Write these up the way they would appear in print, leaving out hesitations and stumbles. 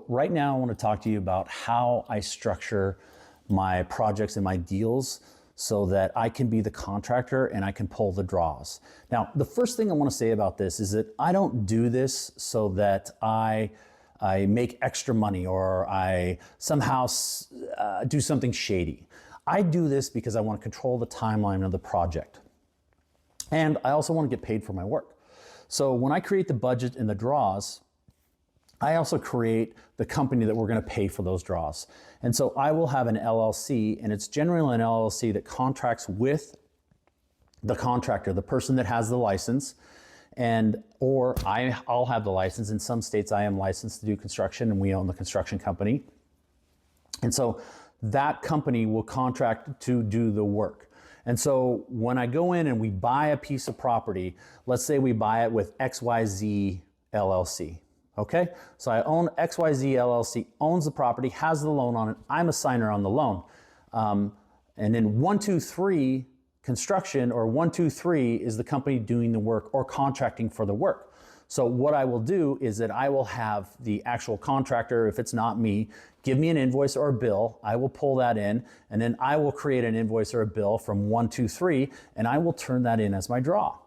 Right now, I want to talk to you about how I structure my projects and my deals so that I can be the contractor and I can pull the draws. Now, the first thing I want to say about this is that I don't do this so that I make extra money or I somehow do something shady. I do this because I want to control the timeline of the project. And I also want to get paid for my work. So when I create the budget and the draws, I also create the company that we're going to pay for those draws. And so I will have an LLC, and it's generally an LLC that contracts with the contractor, the person that has the license, or I'll have the license. In some states, I am licensed to do construction, and we own the construction company. And so that company will contract to do the work. And so when I go in and we buy a piece of property, let's say we buy it with XYZ LLC. Okay, so I own XYZ LLC, owns the property, has the loan on it. I'm a signer on the loan. And then 123 Construction or 123 is the company doing the work or contracting for the work. So what I will do is that I will have the actual contractor, if it's not me, give me an invoice or a bill. I will pull that in, and then I will create an invoice or a bill from 123, and I will turn that in as my draw.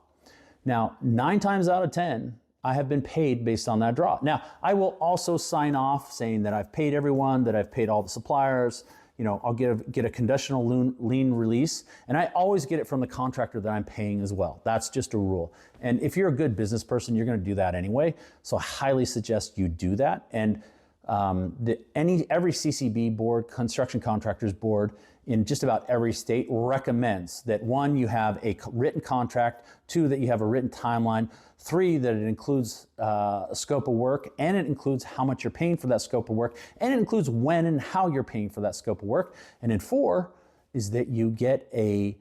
Now, 9 times out of 10, I have been paid based on that draw. Now, I will also sign off saying that I've paid everyone, that I've paid all the suppliers. You know, I'll get a conditional lien release, and I always get it from the contractor that I'm paying as well. That's just a rule. And if you're a good business person, you're going to do that anyway. So I highly suggest you do that. And every CCB board, construction contractors board in just about every state recommends that 1, you have a written contract, 2, that you have a written timeline, 3, that it includes a scope of work, and it includes how much you're paying for that scope of work, and it includes when and how you're paying for that scope of work. And then 4 is that you get a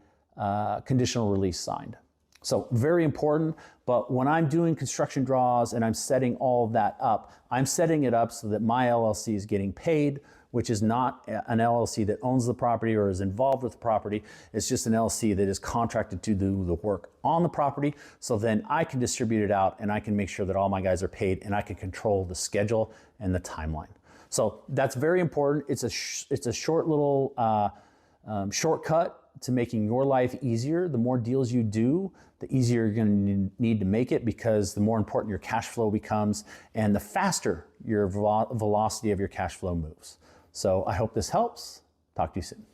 conditional release signed. So very important, but when I'm doing construction draws and I'm setting all of that up, I'm setting it up so that my LLC is getting paid, which is not an LLC that owns the property or is involved with the property. It's just an LLC that is contracted to do the work on the property. So then I can distribute it out and I can make sure that all my guys are paid and I can control the schedule and the timeline. So that's very important. It's a short little shortcut to making your life easier. The more deals you do, the easier you're going to need to make it, because the more important your cash flow becomes and the faster your velocity of your cash flow moves. So I hope this helps. Talk to you soon.